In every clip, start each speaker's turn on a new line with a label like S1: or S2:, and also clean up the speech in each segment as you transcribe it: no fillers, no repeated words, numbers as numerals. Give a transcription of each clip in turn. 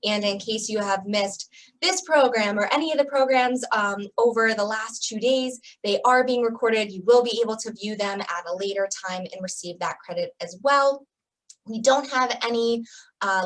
S1: And in case you have missed this program or any of the programs over the last 2 days, they are being recorded. You will be able to view them at a later time and receive that credit as well. We don't have any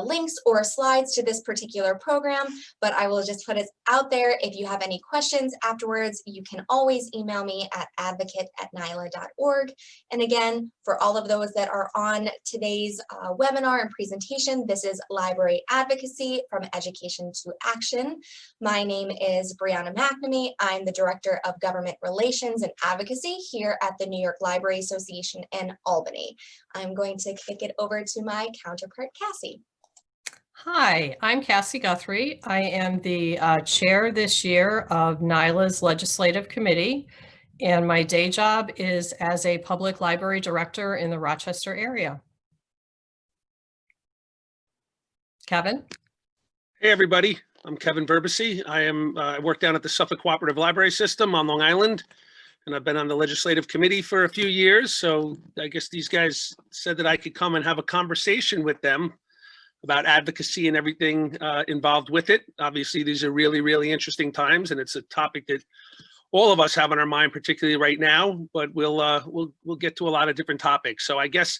S1: links or slides to this particular program, but I will just put it out there. If you have any questions afterwards, you can always email me at advocate@nyla.org. And again, for all of those that are on today's webinar and presentation, this is Library Advocacy from Education to Action. My name is Briana McNamee. I'm the Director of Government Relations and Advocacy here at the New York Library Association in Albany. I'm going to kick it over to my counterpart, Cassie.
S2: Hi, I'm Cassie Guthrie. I am the chair this year of NYLA's Legislative Committee, and my day job is as a public library director in the Rochester area. Kevin?
S3: Hey everybody, I'm Kevin Verbesey. I work down at the Suffolk Cooperative Library System on Long Island, and I've been on the Legislative Committee for a few years, so I guess these guys said that I could come and have a conversation with them about advocacy and everything involved with it. Obviously, these are really, really interesting times, and it's a topic that all of us have on our mind, particularly right now, but we'll get to a lot of different topics. So I guess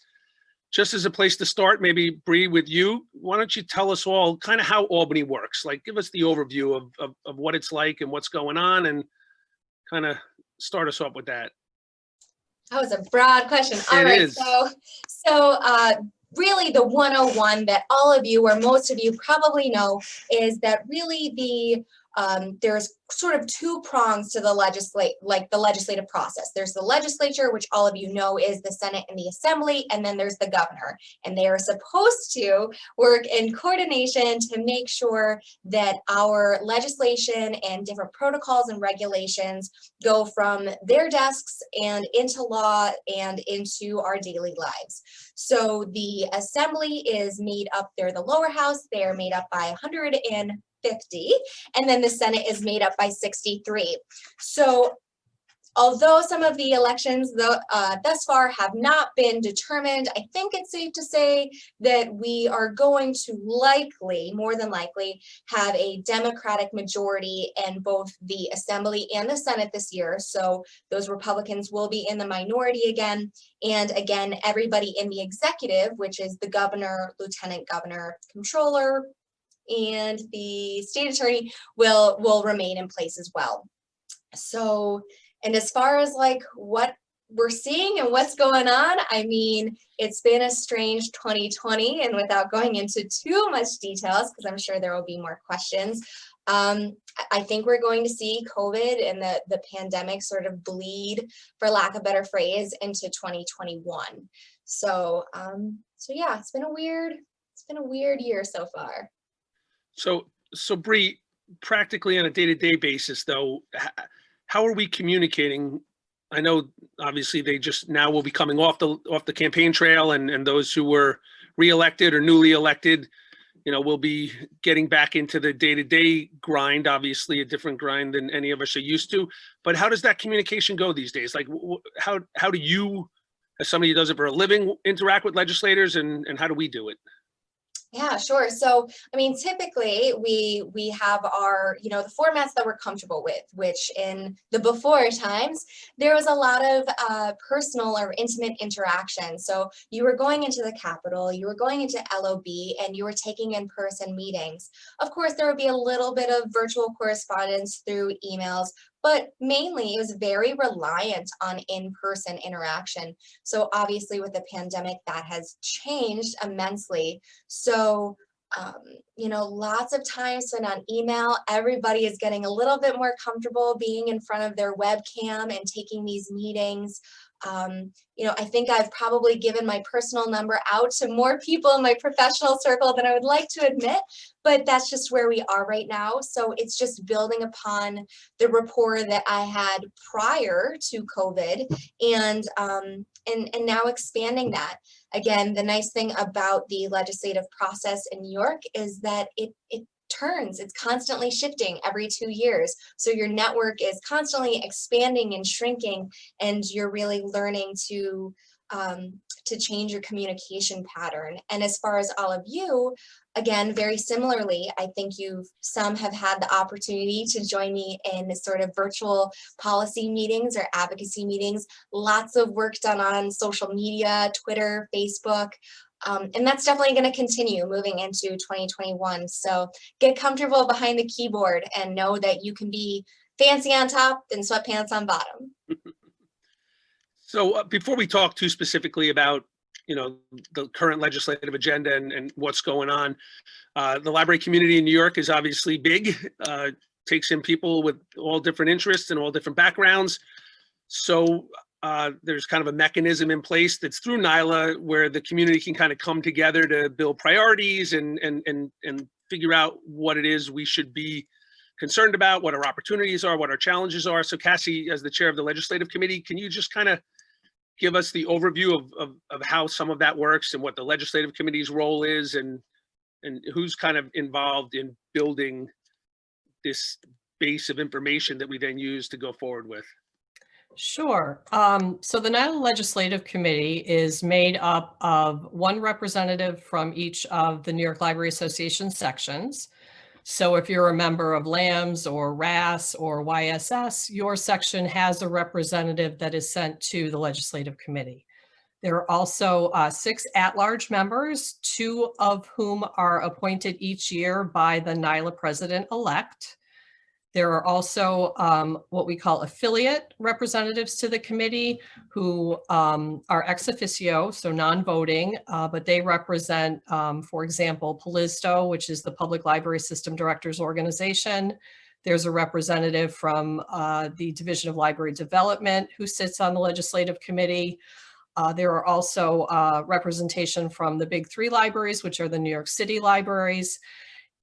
S3: just as a place to start, maybe Bree, with you, why don't you tell us all kind of how Albany works? Like, give us the overview of what it's like and what's going on, and kind of start us off with that.
S1: That was a broad question. All right, so really the 101 that all of you or most of you probably know is that really there's sort of two prongs to the legislative process. There's the legislature, which all of you know is the Senate and the Assembly, and then there's the governor. And they are supposed to work in coordination to make sure that our legislation and different protocols and regulations go from their desks and into law and into our daily lives. So the Assembly is made up, they're the lower house, they're made up by 150, and then the Senate is made up by 63. So although some of the elections thus far have not been determined, I think it's safe to say that we are going to likely, more than likely, have a Democratic majority in both the Assembly and the Senate this year. So those Republicans will be in the minority again. And again, everybody in the executive, which is the governor, lieutenant governor, controller, and the state attorney will remain in place as well. So, and as far as like what we're seeing and what's going on, I mean, it's been a strange 2020, and without going into too much details, because I'm sure there will be more questions, I think we're going to see COVID and the pandemic sort of bleed, for lack of a better phrase, into 2021. So, so yeah, it's been a weird year so far.
S3: So Bree, practically on a day-to-day basis, though, how are we communicating? I know obviously they just now will be coming off the campaign trail, and those who were reelected or newly elected, you know, will be getting back into the day-to-day grind, obviously a different grind than any of us are used to. But how does that communication go these days? Like, how do you, as somebody who does it for a living, interact with legislators, and how do we do it?
S1: Yeah, sure. So, I mean, typically we have our, you know, the formats that we're comfortable with, which in the before times, there was a lot of personal or intimate interaction. So you were going into the Capitol, you were going into LOB, and you were taking in-person meetings. Of course, there would be a little bit of virtual correspondence through emails, but mainly it was very reliant on in-person interaction. So obviously with the pandemic, that has changed immensely. So, you know, lots of time spent on email. Everybody is getting a little bit more comfortable being in front of their webcam and taking these meetings. You know, I think I've probably given my personal number out to more people in my professional circle than I would like to admit, but that's just where we are right now. So it's just building upon the rapport that I had prior to COVID, and now expanding that. Again, the nice thing about the legislative process in New York is that it turns, it's constantly shifting every 2 years. So your network is constantly expanding and shrinking, and you're really learning to to change your communication pattern. And as far as all of you, again, very similarly, I think some have had the opportunity to join me in sort of virtual policy meetings or advocacy meetings. Lots of work done on social media, Twitter, Facebook, and that's definitely going to continue moving into 2021. So get comfortable behind the keyboard and know that you can be fancy on top and sweatpants on bottom.
S3: So before we talk too specifically about, the current legislative agenda and what's going on, the library community in New York is obviously big, takes in people with all different interests and all different backgrounds. So there's kind of a mechanism in place that's through NYLA where the community can kind of come together to build priorities and figure out what it is we should be concerned about, what our opportunities are, what our challenges are. So Cassie, as the chair of the legislative committee, can you just kind of give us the overview of how some of that works and what the legislative committee's role is and who's kind of involved in building this base of information that we then use to go forward with?
S2: Sure. So the NYLA Legislative Committee is made up of one representative from each of the New York Library Association sections. So if you're a member of LAMS or RAS or YSS, your section has a representative that is sent to the Legislative Committee. There are also 6 at-large members, 2 of whom are appointed each year by the NYLA president-elect. There are also what we call affiliate representatives to the committee who are ex officio, so non-voting, but they represent, for example, PLISTO, which is the Public Library System Directors Organization. There's a representative from the Division of Library Development who sits on the Legislative Committee. There are also representation from the big 3 libraries, which are the New York City libraries.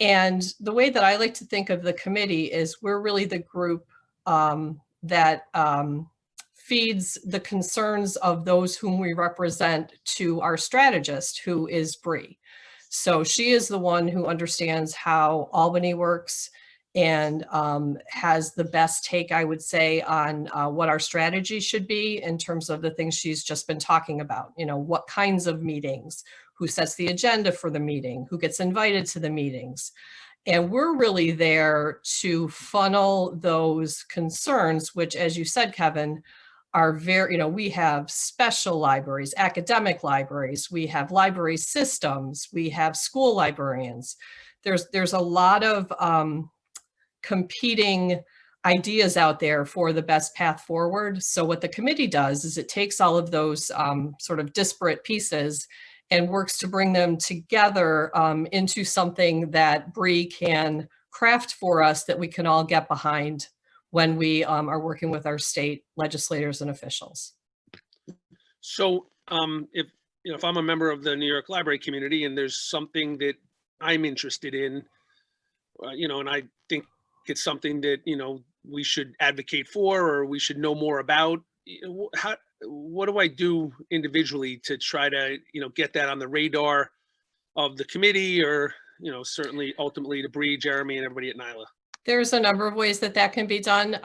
S2: And the way that I like to think of the committee is we're really the group that feeds the concerns of those whom we represent to our strategist, who is Bree. So she is the one who understands how Albany works and has the best take, I would say, on what our strategy should be in terms of the things she's just been talking about. What kinds of meetings, who sets the agenda for the meeting, who gets invited to the meetings. And we're really there to funnel those concerns, which, as you said, Kevin, are very, we have special libraries, academic libraries, we have library systems, we have school librarians. There's a lot of competing ideas out there for the best path forward. So what the committee does is it takes all of those sort of disparate pieces and works to bring them together into something that Bree can craft for us that we can all get behind when we are working with our state legislators and officials.
S3: So if I'm a member of the New York library community and there's something that I'm interested in, and I think it's something that, we should advocate for or we should know more about, what do I do individually to try to, get that on the radar of the committee or, certainly ultimately to Bree, Jeremy, and everybody at NYLA?
S2: There's a number of ways that can be done.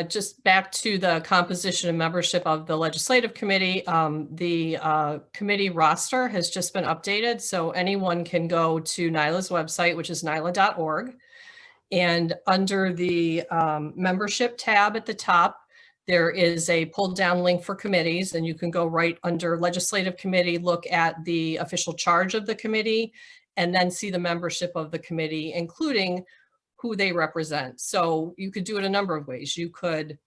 S2: Just back to the composition and membership of the Legislative Committee, the committee roster has just been updated. So anyone can go to NYLA's website, which is nyla.org. And under the membership tab at the top, there is a pull down link for committees, and you can go right under Legislative Committee, look at the official charge of the committee, and then see the membership of the committee, including who they represent. So you could do it a number of ways. You could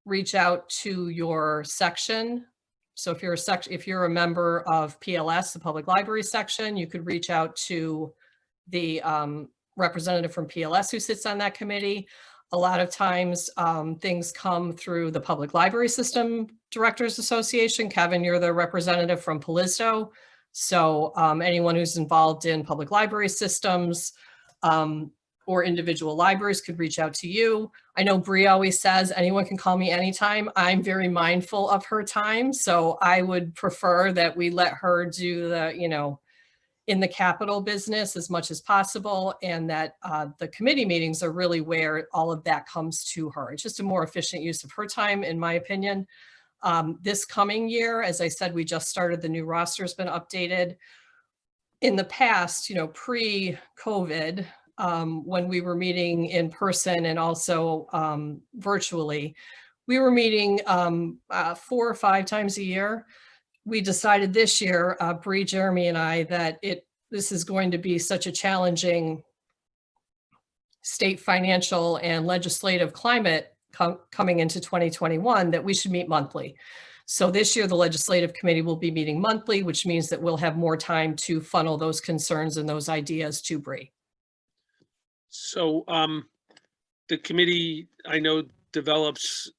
S2: reach out to your section. So if you're a member of PLS, the Public Library section, you could reach out to the representative from PLS who sits on that committee. A lot of times things come through the Public Library System Directors Association. Kevin, you're the representative from PLISTO. So anyone who's involved in public library systems or individual libraries could reach out to you. I know Bree always says anyone can call me anytime. I'm very mindful of her time. So I would prefer that we let her do the, in the capital business as much as possible, and that the committee meetings are really where all of that comes to her. It's just a more efficient use of her time, in my opinion. This coming year, as I said, we just started, the new roster has been updated. In the past, pre-COVID, when we were meeting in person and also virtually, we were meeting 4 or 5 times a year. We decided this year, Bree, Jeremy, and I, that this is going to be such a challenging state financial and legislative climate coming into 2021 that we should meet monthly. So this year, the legislative committee will be meeting monthly, which means that we'll have more time to funnel those concerns and those ideas to Bree.
S3: So the committee, I know, develops,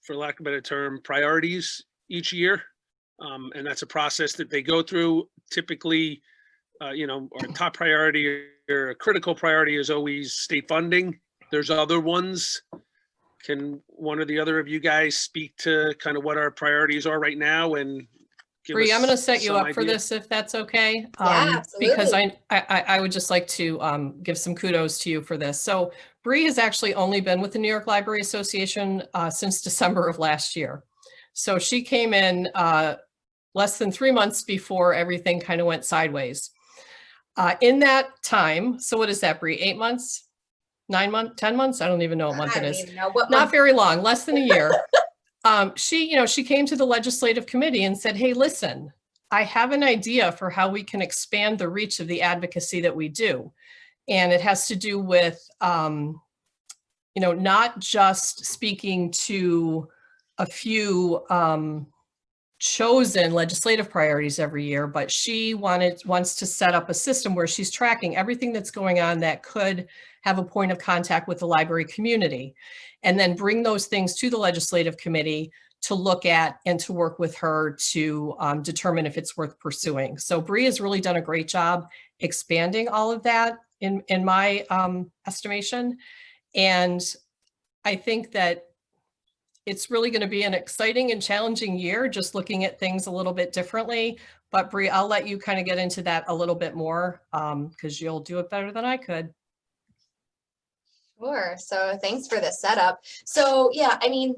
S3: for lack of a better term, priorities each year. And that's a process that they go through. Typically, our top priority or a critical priority is always state funding. There's other ones. Can one or the other of you guys speak to kind of what our priorities are right now and give
S2: Bree,
S3: us
S2: I'm going to set you up
S3: some
S2: for
S3: idea?
S2: this, if that's okay.
S1: Yeah, absolutely.
S2: Because I would just like to give some kudos to you for this. So Bree has actually only been with the New York Library Association since December of last year. So she came in less than 3 months before everything kind of went sideways. In that time, so what is that, Bree? 8 months? 9 months? 10 months? I don't even know what month it is.
S1: I don't even know what
S2: Not
S1: month.
S2: very long, less than a year. She came to the legislative committee and said, hey, listen, I have an idea for how we can expand the reach of the advocacy that we do. And it has to do with, not just speaking to a few chosen legislative priorities every year, but she wants to set up a system where she's tracking everything that's going on that could have a point of contact with the library community, and then bring those things to the legislative committee to look at and to work with her to determine if it's worth pursuing. So Bree has really done a great job expanding all of that in my estimation. And I think that it's really going to be an exciting and challenging year, just looking at things a little bit differently. But Bree, I'll let you kind of get into that a little bit more because you'll do it better than I could.
S1: Sure. So thanks for the setup. So yeah, I mean,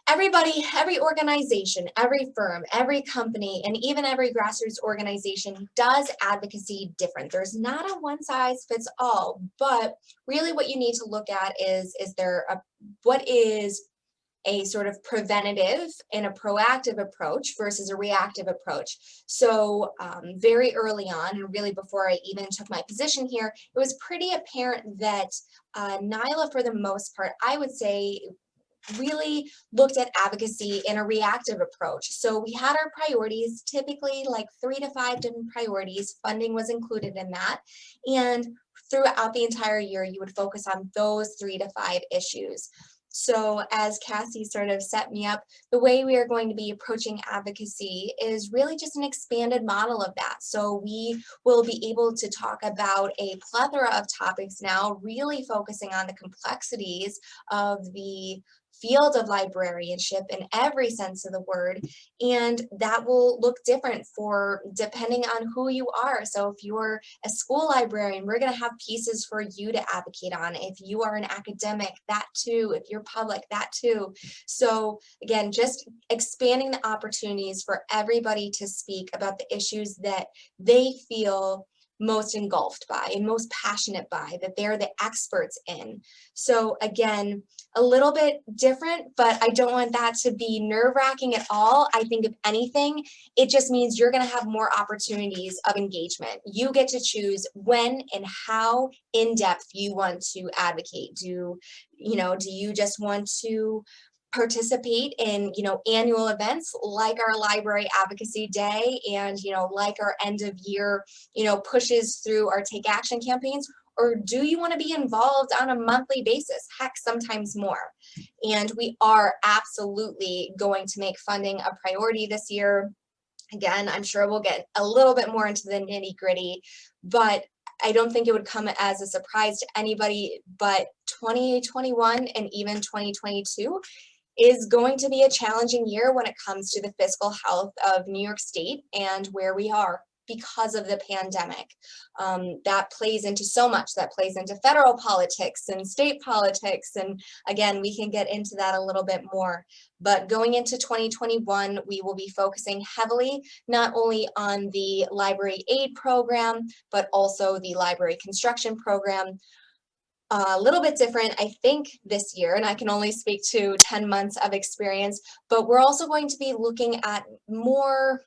S1: everybody, every organization, every firm, every company, and even every grassroots organization does advocacy different. There's not a one size fits all, but really what you need to look at is what is a sort of preventative and a proactive approach versus a reactive approach. So very early on, and really before I even took my position here, it was pretty apparent that NYLA, for the most part, I would say, really looked at advocacy in a reactive approach. So we had our priorities, typically like 3 to 5 different priorities. Funding was included in that. And throughout the entire year, you would focus on those 3 to 5 issues. So as Cassie sort of set me up, the way we are going to be approaching advocacy is really just an expanded model of that. So we will be able to talk about a plethora of topics now, really focusing on the complexities of the field of librarianship in every sense of the word, and that will look different for depending on who you are. So if you're a school librarian, we're going to have pieces for you to advocate on. If you are an academic, that too. If you're public, that too. So again, just expanding the opportunities for everybody to speak about the issues that they feel most engulfed by and most passionate by, that they're the experts in. So again, a little bit different, but I don't want that to be nerve-wracking at all. I think if anything, it just means you're going to have more opportunities of engagement. You get to choose when and how in-depth you want to advocate. Do you just want to participate in, annual events like our Library Advocacy Day and, like our end of year, pushes through our Take Action campaigns? Or do you want to be involved on a monthly basis? Heck, sometimes more. And we are absolutely going to make funding a priority this year. Again, I'm sure we'll get a little bit more into the nitty-gritty, but I don't think it would come as a surprise to anybody, but 2021 and even 2022 is going to be a challenging year when it comes to the fiscal health of New York State and where we are. because of the pandemic. That plays into so much. That plays into federal politics and state politics. And again, we can get into that a little bit more. But going into 2021, we will be focusing heavily not only on the library aid program, but also the library construction program. A little bit different, I think, this year, and I can only speak to 10 months of experience, but we're also going to be looking at more,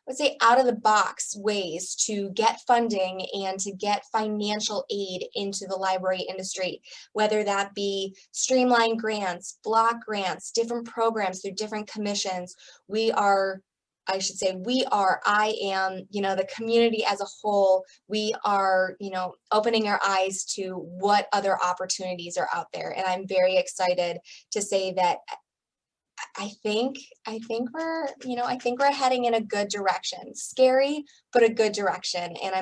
S1: let's say, out of the box ways to get funding and to get financial aid into the library industry, whether that be streamlined grants, block grants, different programs through different commissions. I am, the community as a whole, we are, opening our eyes to what other opportunities are out there. And I'm very excited to say that I think we're heading in a good direction. Scary, but a good direction. And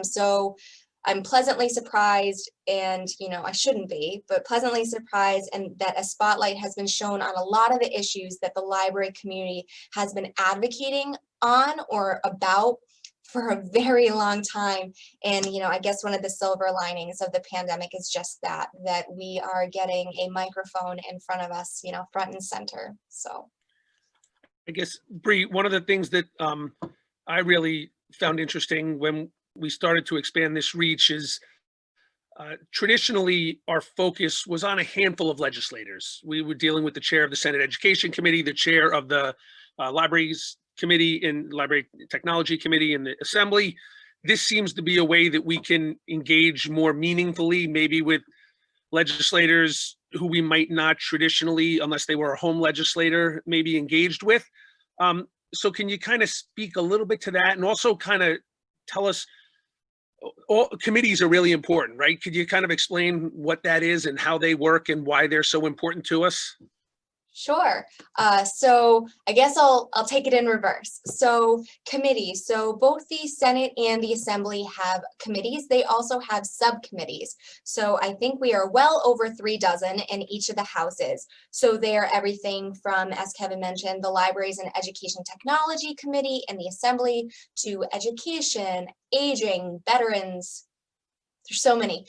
S1: I'm pleasantly surprised, and I shouldn't be, but pleasantly surprised, and that a spotlight has been shown on a lot of the issues that the library community has been advocating on or about for a very long time. And I guess one of the silver linings of the pandemic is just that we are getting a microphone in front of us, front and center. So
S3: I guess, Bree, one of the things that I really found interesting when we started to expand this reach is traditionally our focus was on a handful of legislators. We were dealing with the chair of the Senate Education Committee, the chair of the Libraries Committee and Library Technology Committee in the Assembly. This seems to be a way that we can engage more meaningfully, maybe with legislators who we might not traditionally, unless they were a home legislator, maybe engaged with. So can you kind of speak a little bit to that, and also kind of tell us, all committees are really important, right? Could you kind of explain what that is and how they work and why they're so important to us?
S1: Sure. So I guess I'll take it in reverse. So committees. So both the Senate and the Assembly have committees. They also have subcommittees. So I think we are well over 36 in each of the houses. So they are everything from, as Kevin mentioned, the Libraries and Education Technology Committee in the Assembly to education, aging, veterans. There's so many,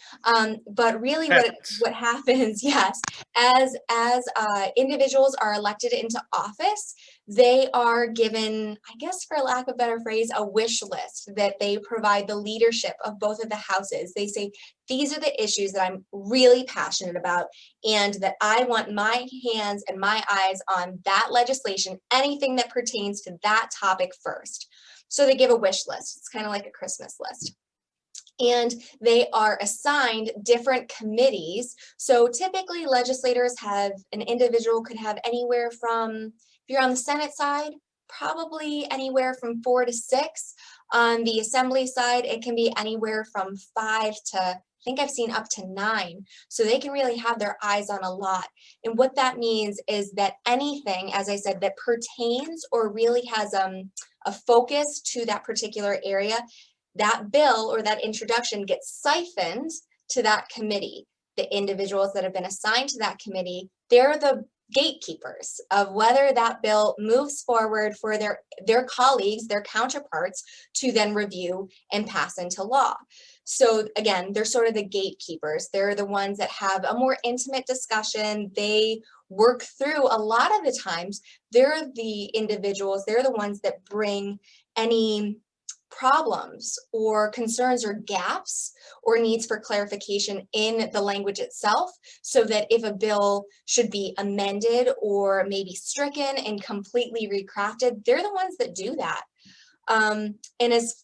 S1: but really what happens, yes, as individuals are elected into office, they are given, I guess for lack of a better phrase, a wish list that they provide the leadership of both of the houses. They say, these are the issues that I'm really passionate about and that I want my hands and my eyes on that legislation, anything that pertains to that topic first. So they give a wish list. It's kind of like a Christmas list. And they are assigned different committees. So typically legislators have, an individual could have anywhere from, if you're on the Senate side, probably anywhere from 4 to 6. On the Assembly side, it can be anywhere from 5 to, I think I've seen up to 9. So they can really have their eyes on a lot. And what that means is that anything, as I said, that pertains or really has a focus to that particular area, that bill or that introduction gets siphoned to that committee. The individuals that have been assigned to that committee, they're the gatekeepers of whether that bill moves forward for their colleagues, their counterparts, to then review and pass into law. So again, they're sort of the gatekeepers. They're the ones that have a more intimate discussion. They work through, a lot of the times, they're the individuals, they're the ones that bring any problems or concerns or gaps or needs for clarification in the language itself, so that if a bill should be amended or maybe stricken and completely recrafted, they're the ones that do that.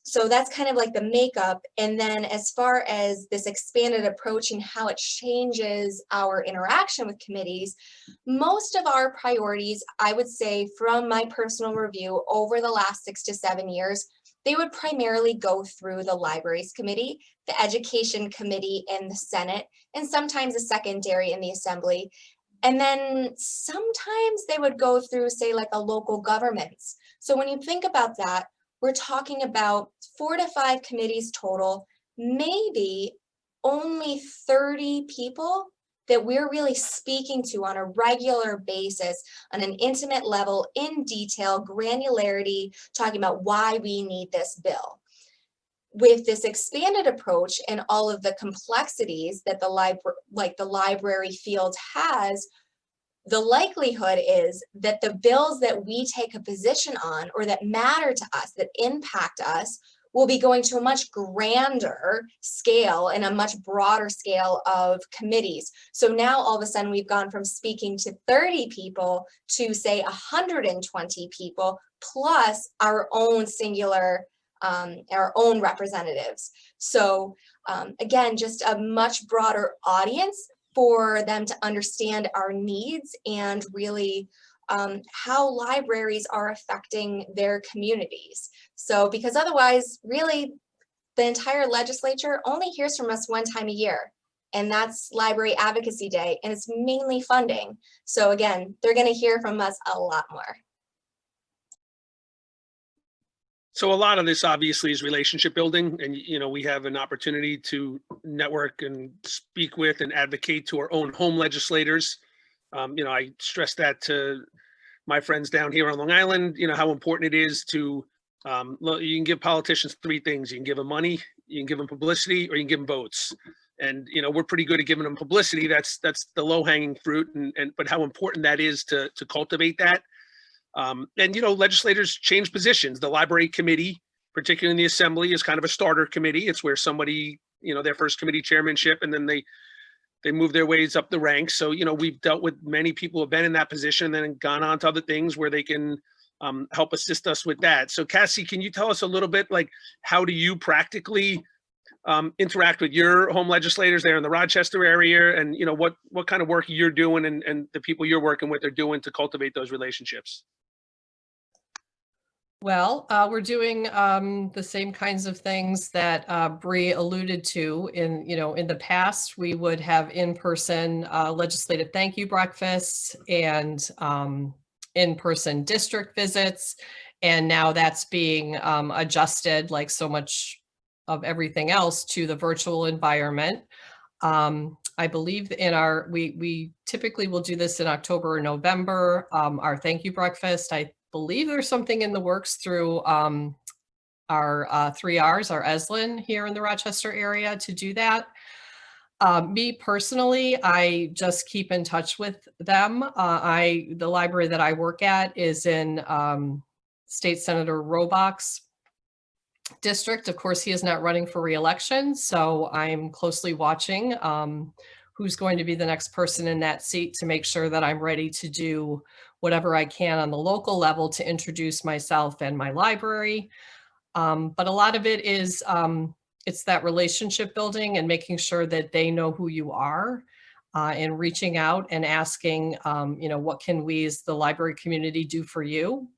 S1: So that's kind of like the makeup. And then as far as this expanded approach and how it changes our interaction with committees, most of our priorities, I would say from my personal review over the last 6 to 7 years, they would primarily go through the Libraries Committee, the Education Committee in the Senate, and sometimes a secondary in the Assembly. And then sometimes they would go through, say, like a local governments. So when you think about that, we're talking about 4 to 5 committees total, maybe only 30 people that we're really speaking to on a regular basis on an intimate level, in detail, granularity, talking about why we need this bill. with this expanded approach and all of the complexities that the library field has, the likelihood is that the bills that we take a position on or that matter to us, that impact us, will be going to a much grander scale and a much broader scale of committees. So now all of a sudden we've gone from speaking to 30 people to say 120 people plus our own singular, our own representatives. So again, just a much broader audience for them to understand our needs and really how libraries are affecting their communities. So, because otherwise, really, the entire legislature only hears from us one time a year, and that's Library Advocacy Day, and it's mainly funding. So again, they're going to hear from us a lot more.
S3: So a lot of this obviously is relationship building, and we have an opportunity to network and speak with and advocate to our own home legislators. I stress that to my friends down here on Long Island, how important it is to, you can give politicians three things. You can give them money, you can give them publicity, or you can give them votes. And, we're pretty good at giving them publicity. That's the low hanging fruit. But how important that is to cultivate that. Legislators change positions. The library committee, particularly in the assembly, is kind of a starter committee. It's where somebody, their first committee chairmanship, and then they move their ways up the ranks. So, we've dealt with many people who have been in that position and then gone on to other things where they can help assist us with that. So Cassie, can you tell us a little bit, like, how do you practically interact with your home legislators there in the Rochester area, and, what kind of work you're doing and the people you're working with are doing to cultivate those relationships?
S2: Well, we're doing the same kinds of things that Bree alluded to. In the past, we would have in-person legislative thank you breakfasts and in-person district visits, and now that's being adjusted, like so much of everything else, to the virtual environment. I believe we typically will do this in October or November, our thank you breakfast. I believe there's something in the works through our 3Rs, our ESLIN here in the Rochester area to do that. Me personally, I just keep in touch with them. The library that I work at is in State Senator Robach's district. Of course, he is not running for re-election, so I'm closely watching who's going to be the next person in that seat to make sure that I'm ready to do whatever I can on the local level to introduce myself and my library. But a lot of it is, it's that relationship building and making sure that they know who you are, and reaching out and asking, what can we as the library community do for you?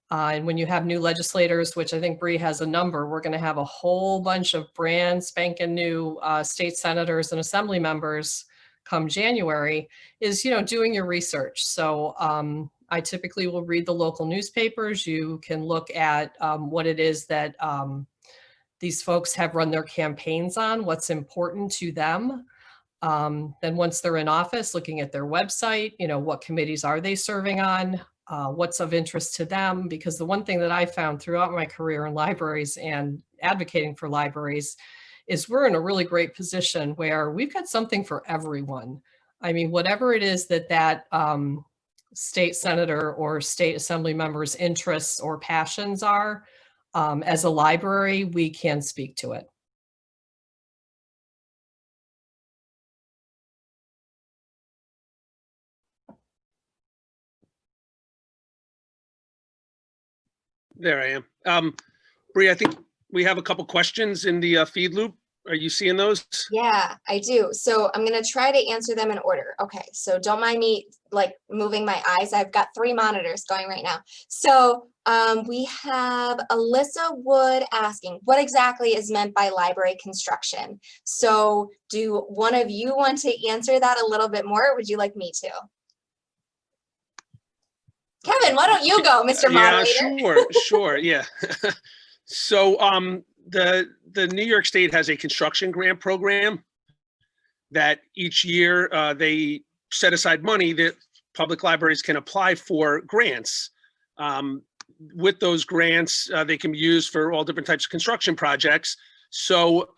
S2: And when you have new legislators, which I think Bree has a number, we're going to have a whole bunch of brand spanking new state senators and assembly members come January, is, doing your research. So I typically will read the local newspapers. You can look at what it is that these folks have run their campaigns on, what's important to them. Then once they're in office, looking at their website, what committees are they serving on? What's of interest to them, because the one thing that I found throughout my career in libraries and advocating for libraries is we're in a really great position where we've got something for everyone. I mean, whatever it is that state senator or state assembly member's interests or passions are, as a library, we can speak to it.
S3: There I am. Bree, I think we have a couple questions in the feed loop. Are you seeing those?
S1: Yeah, I do. So I'm going to try to answer them in order. Okay, so don't mind me like moving my eyes. I've got 3 monitors going right now. So we have Alyssa Wood asking, what exactly is meant by library construction? So do one of you want to answer that a little bit more, or would you like me to? Kevin, why don't you go, Mr. Moderator?
S3: Yeah, sure. Yeah. So the New York State has a construction grant program that each year they set aside money that public libraries can apply for grants. With those grants, they can be used for all different types of construction projects. So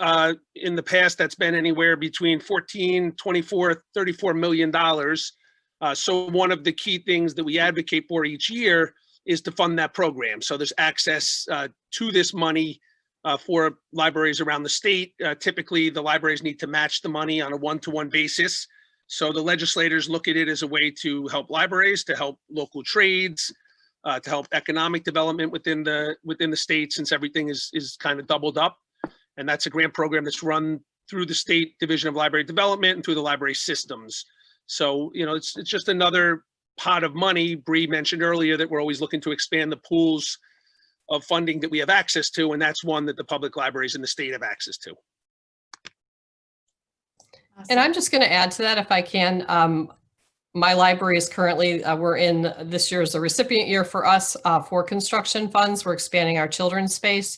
S3: in the past, that's been anywhere between 14, 24, $34 million. So one of the key things that we advocate for each year is to fund that program. So there's access to this money for libraries around the state. Typically, the libraries need to match the money on a one-to-one basis. So the legislators look at it as a way to help libraries, to help local trades, to help economic development within the state, since everything is kind of doubled up. And that's a grant program that's run through the State Division of Library Development and through the library systems. So, you know, it's just another pot of money. Bree mentioned earlier that we're always looking to expand the pools of funding that we have access to, and that's one that the public libraries in the state have access to.
S2: And I'm just going to add to that if I can. My library is currently, we're in this year is the recipient year for us for construction funds. We're expanding our children's space.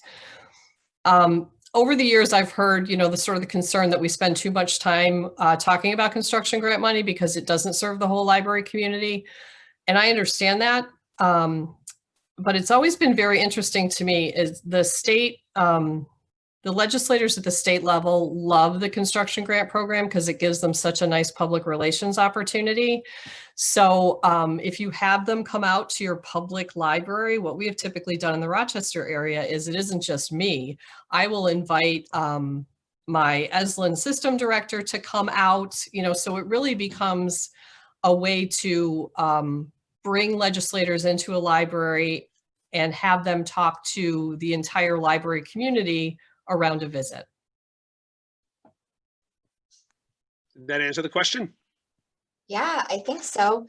S2: Over the years, I've heard, you know, the sort of the concern that we spend too much time talking about construction grant money because it doesn't serve the whole library community. And I understand that. But it's always been very interesting to me is the state, the legislators at the state level love the construction grant program because it gives them such a nice public relations opportunity. So if you have them come out to your public library, what we have typically done in the Rochester area is it isn't just me. I will invite my Eslin system director to come out, you know, so it really becomes a way to bring legislators into a library and have them talk to the entire library community around a visit.
S3: Did that answer the question?
S1: Yeah, I think so.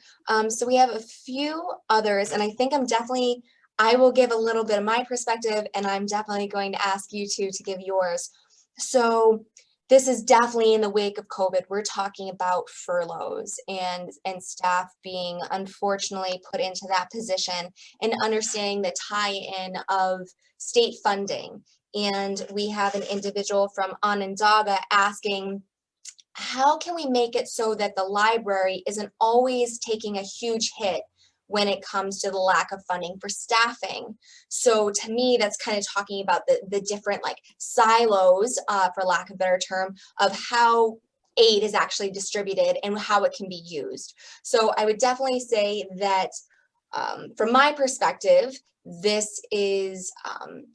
S1: So we have a few others, and I think I will give a little bit of my perspective, and I'm definitely going to ask you two to give yours. So this is definitely in the wake of COVID. We're talking about furloughs and staff being unfortunately put into that position and understanding the tie-in of state funding. And we have an individual from Onondaga asking, how can we make it so that the library isn't always taking a huge hit when it comes to the lack of funding for staffing? So to me, that's kind of talking about the different like silos, for lack of a better term, of how aid is actually distributed and how it can be used. So I would definitely say that from my perspective, this is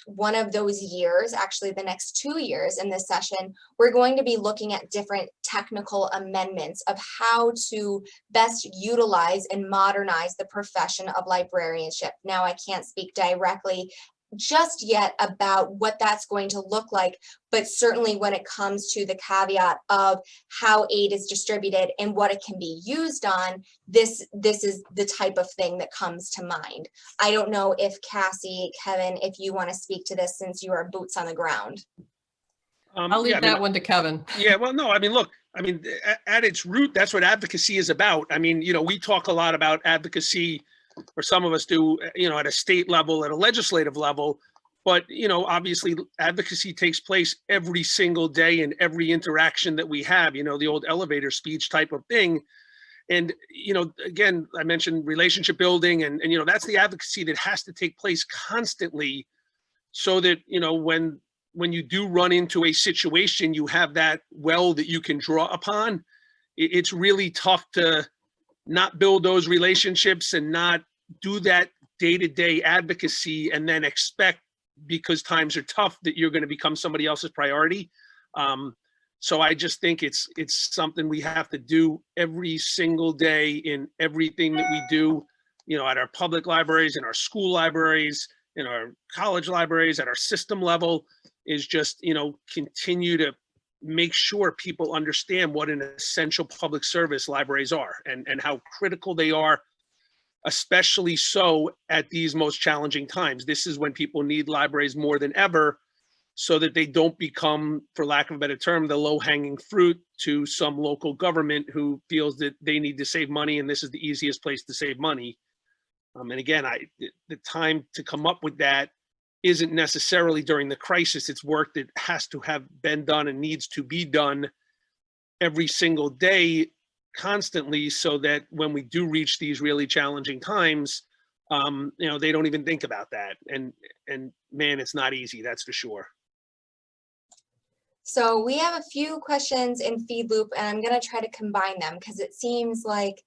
S1: one of those years, actually the next 2 years in this session, we're going to be looking at different technical amendments of how to best utilize and modernize the profession of librarianship. Now, I can't speak directly just yet about what that's going to look like, but certainly when it comes to the caveat of how aid is distributed and what it can be used on, this is the type of thing that comes to mind. I don't know if Cassie, Kevin, if you want to speak to this since you are boots on the ground.
S2: I'll leave that one to Kevin.
S3: Yeah, well, no, I mean, look, I mean, at its root, that's what advocacy is about. I mean, you know, we talk a lot about advocacy, or some of us do, you know, at a state level, at a legislative level, but, you know, obviously advocacy takes place every single day in every interaction that we have, you know, the old elevator speech type of thing. And, you know, again, I mentioned relationship building and, you know, that's the advocacy that has to take place constantly so that, you know, when you do run into a situation, you have that well that you can draw upon. It's really tough to not build those relationships and not do that day-to-day advocacy and then expect, because times are tough, that you're going to become somebody else's priority. So I just think it's something we have to do every single day in everything that we do, you know, at our public libraries, in our school libraries, in our college libraries, at our system level, is just, you know, continue to make sure people understand what an essential public service libraries are and how critical they are, especially so at these most challenging times. This is when people need libraries more than ever, so that they don't become, for lack of a better term, the low-hanging fruit to some local government who feels that they need to save money and this is the easiest place to save money. And again, the time to come up with that isn't necessarily during the crisis. It's work that has to have been done and needs to be done every single day, constantly, so that when we do reach these really challenging times, you know, they don't even think about that. And man, it's not easy, that's for sure.
S1: So we have a few questions in feed loop, and I'm going to try to combine them because it seems like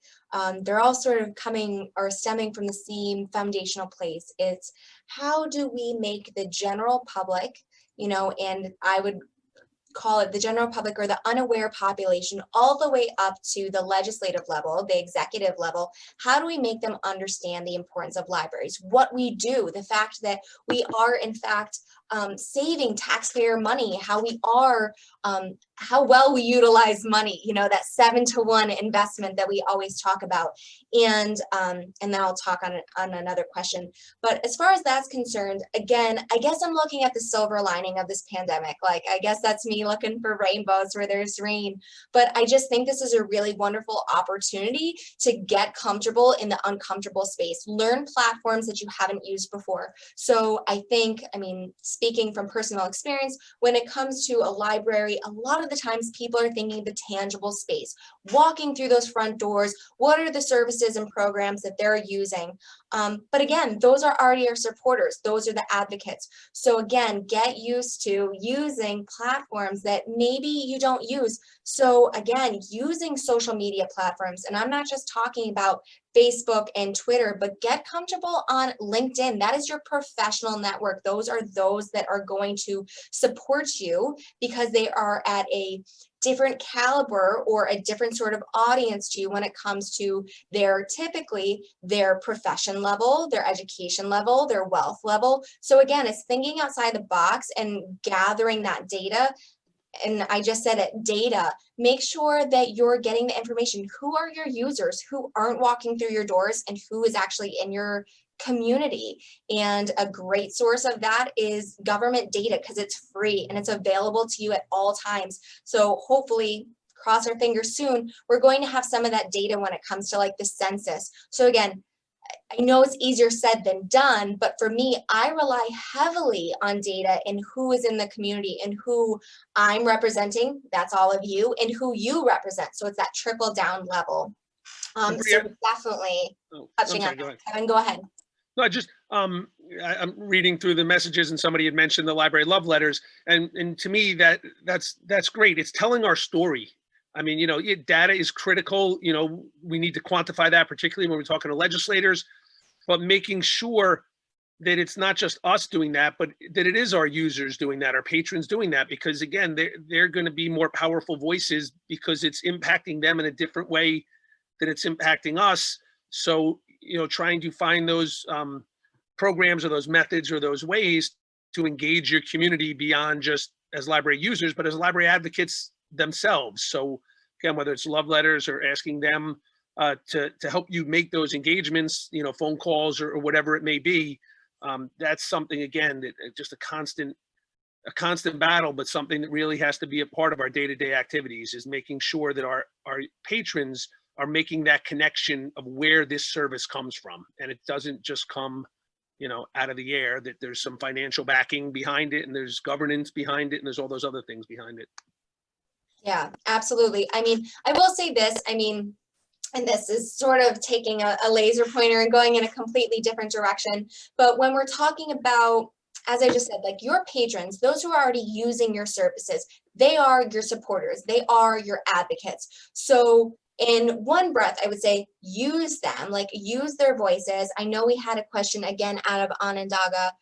S1: they're all sort of coming or stemming from the same foundational place. It's how do we make the general public, and I would call it the general public or the unaware population, all the way up to the legislative level, the executive level. How do we make them understand the importance of libraries, what we do, the fact that we are in fact saving taxpayer money, how we are, how well we utilize money, that 7-to-1 investment that we always talk about. And then I'll talk on another question. But as far as that's concerned, again, I guess I'm looking at the silver lining of this pandemic. Like, I guess that's me looking for rainbows where there's rain. But I just think this is a really wonderful opportunity to get comfortable in the uncomfortable space, learn platforms that you haven't used before. So I think, speaking from personal experience, when it comes to a library, a lot of the times people are thinking the tangible space, walking through those front doors, what are the services and programs that they're using? But again, those are already our supporters. Those are the advocates. So again, get used to using platforms that maybe you don't use. So again, using social media platforms, and I'm not just talking about Facebook and Twitter, but get comfortable on LinkedIn. That is your professional network. Those are those that are going to support you because they are at a different caliber or a different sort of audience to you when it comes to typically their profession level, their education level, their wealth level. So again, it's thinking outside the box and gathering that data. And I just said it, data. Make sure that you're getting the information. Who are your users? Who aren't walking through your doors, and who is actually in your community? And a great source of that is government data, because it's free and it's available to you at all times. So hopefully, cross our fingers soon, we're going to have some of that data when it comes to like the census. So again, I know it's easier said than done, but for me, I rely heavily on data and who is in the community and who I'm representing, that's all of you, and who you represent. So it's that trickle down level. So definitely touching on that. Kevin, go ahead.
S3: No, I'm reading through the messages, and somebody had mentioned the library love letters, and to me that's great. It's telling our story. Data is critical. We need to quantify that, particularly when we're talking to legislators, but making sure that it's not just us doing that, but that it is our users doing that, our patrons doing that, because again, they're going to be more powerful voices because it's impacting them in a different way than it's impacting us. So, trying to find those programs or those methods or those ways to engage your community beyond just as library users, but as library advocates themselves. So again, whether it's love letters or asking them to help you make those engagements, phone calls or whatever it may be, that's something, again, that just a constant battle, but something that really has to be a part of our day-to-day activities, is making sure that our patrons are making that connection of where this service comes from. And it doesn't just come, out of the air, that there's some financial backing behind it, and there's governance behind it, and there's all those other things behind it.
S1: Yeah, absolutely. I will say this, and this is sort of taking a laser pointer and going in a completely different direction. But when we're talking about, as I just said, like your patrons, those who are already using your services, they are your supporters, they are your advocates. So in one breath, I would say, use them, like use their voices. I know we had a question again out of Onondaga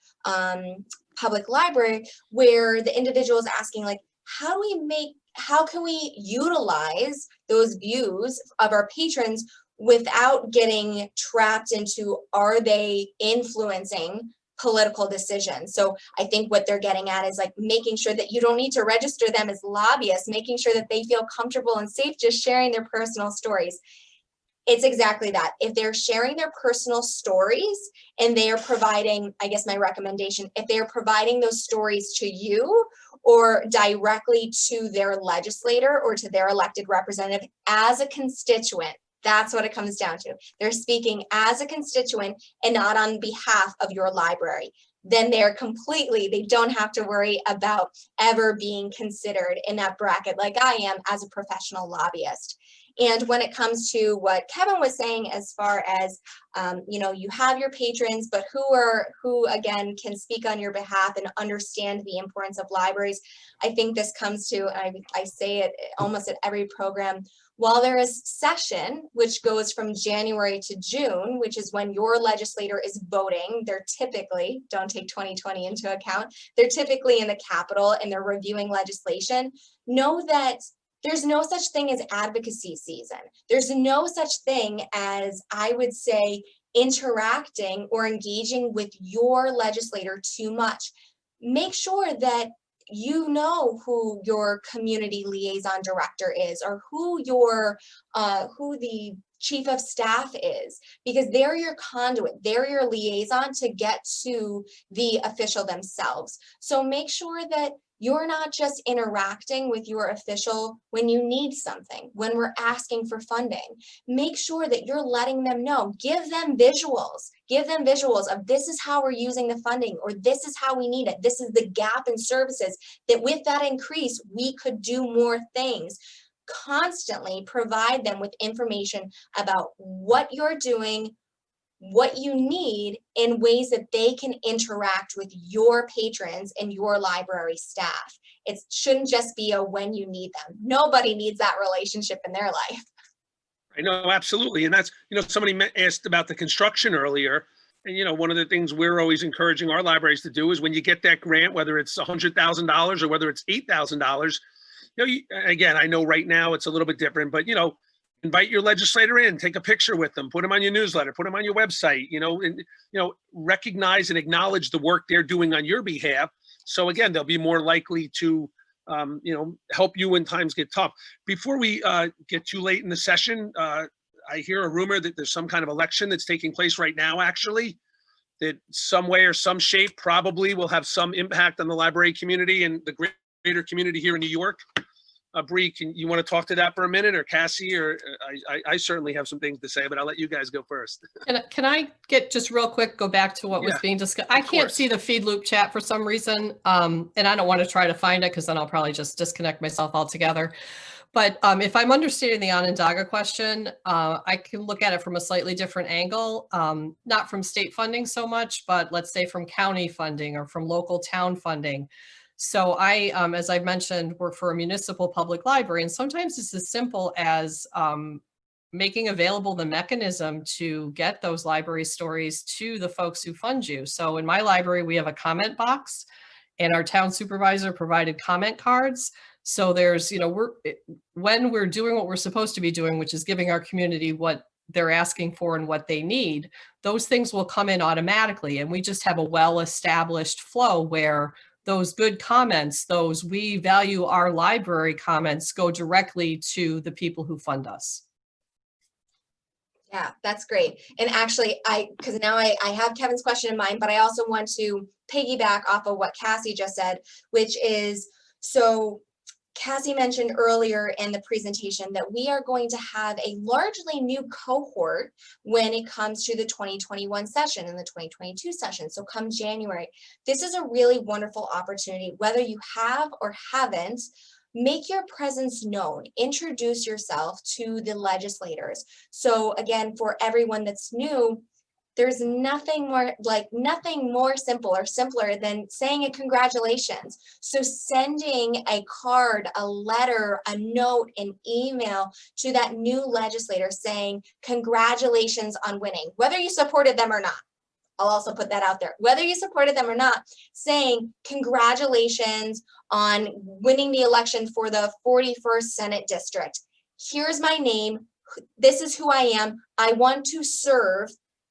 S1: Public Library, where the individual is asking, like, how can we utilize those views of our patrons without getting trapped into, are they influencing political decisions? So I think what they're getting at is like making sure that you don't need to register them as lobbyists, making sure that they feel comfortable and safe just sharing their personal stories. It's exactly that. If they're sharing their personal stories and they are providing, I guess my recommendation, if they are providing those stories to you or directly to their legislator or to their elected representative as a constituent, that's what it comes down to. They're speaking as a constituent and not on behalf of your library. Then they don't have to worry about ever being considered in that bracket like I am as a professional lobbyist. And when it comes to what Kevin was saying, as far as, you know, you have your patrons, but who again can speak on your behalf and understand the importance of libraries. I think this comes to, I say it almost at every program, while there is session, which goes from January to June, which is when your legislator is voting, they're typically, don't take 2020 into account, they're typically in the Capitol and they're reviewing legislation. Know that there's no such thing as advocacy season. There's no such thing as, I would say, interacting or engaging with your legislator too much. Make sure that you know who your community liaison director is, or who the chief of staff is, because they're your conduit, they're your liaison to get to the official themselves. So make sure that you're not just interacting with your official when you need something, when we're asking for funding. Make sure that you're letting them know, give them visuals of this is how we're using the funding, or this is how we need it. This is the gap in services, that with that increase, we could do more things. Constantly provide them with information about what you're doing, what you need, in ways that they can interact with your patrons and your library staff. It shouldn't just be a when you need them. Nobody needs that relationship in their life.
S3: I know, absolutely. And that's, you know, somebody asked about the construction earlier. And, you know, one of the things we're always encouraging our libraries to do is when you get that grant, whether it's $100,000 or whether it's $8,000, you know, again, I know right now it's a little bit different, but, you know, invite your legislator in, take a picture with them, put them on your newsletter, put them on your website, you know, and, you know, recognize and acknowledge the work they're doing on your behalf. So again, they'll be more likely to, you know, help you when times get tough. Before we get too late in the session, I hear a rumor that there's some kind of election that's taking place right now, actually, that some way or some shape probably will have some impact on the library community and the greater community here in New York. Bree, you want to talk to that for a minute, or Cassie, or I certainly have some things to say, but I'll let you guys go first.
S2: Can I get just real quick, go back to what was being discussed? I can't see the feed loop chat for some reason, and I don't want to try to find it because then I'll probably just disconnect myself altogether. But if I'm understanding the Onondaga question, I can look at it from a slightly different angle, not from state funding so much, but let's say from county funding or from local town funding. So I, as I've mentioned, work for a municipal public library, and sometimes it's as simple as making available the mechanism to get those library stories to the folks who fund you. So in my library, we have a comment box, and our town supervisor provided comment cards. So there's, you know, when we're doing what we're supposed to be doing, which is giving our community what they're asking for and what they need, those things will come in automatically. And we just have a well-established flow where those good comments, those we value our library comments, go directly to the people who fund us.
S1: Yeah, that's great. And actually, because now I have Kevin's question in mind, but I also want to piggyback off of what Cassie just said, which is, so Cassie mentioned earlier in the presentation that we are going to have a largely new cohort when it comes to the 2021 session and the 2022 session. So come January, this is a really wonderful opportunity, whether you have or haven't. Make your presence known, introduce yourself to the legislators. So again, for everyone that's new, there's nothing more simple or simpler than saying a congratulations. So sending a card, a letter, a note, an email to that new legislator saying congratulations on winning, whether you supported them or not. I'll also put that out there. Whether you supported them or not, saying congratulations on winning the election for the 41st Senate District. Here's my name. This is who I am. I want to serve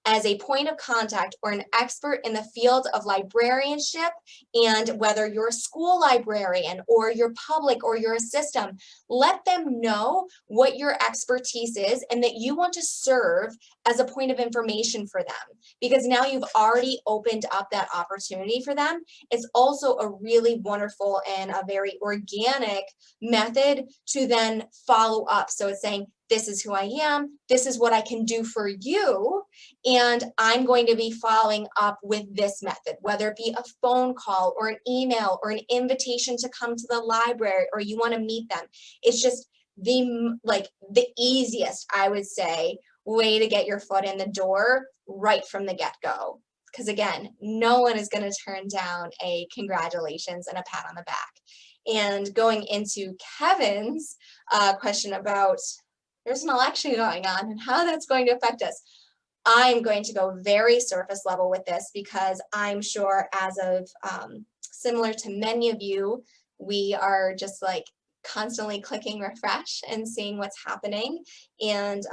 S1: as a point of contact or an expert in the field of librarianship, and whether you're a school librarian or you're public or you're a system, let them know what your expertise is and that you want to serve as a point of information for them, because now you've already opened up that opportunity for them. It's also a really wonderful and a very organic method to then follow up. So it's saying, this is who I am, this is what I can do for you, and I'm going to be following up with this method, whether it be a phone call or an email or an invitation to come to the library, or you want to meet them. It's just the easiest, I would say, way to get your foot in the door right from the get-go. Because again, no one is going to turn down a congratulations and a pat on the back. And going into Kevin's question about there's an election going on and how that's going to affect us, I'm going to go very surface level with this because I'm sure as of similar to many of you, we are just like constantly clicking refresh and seeing what's happening. And,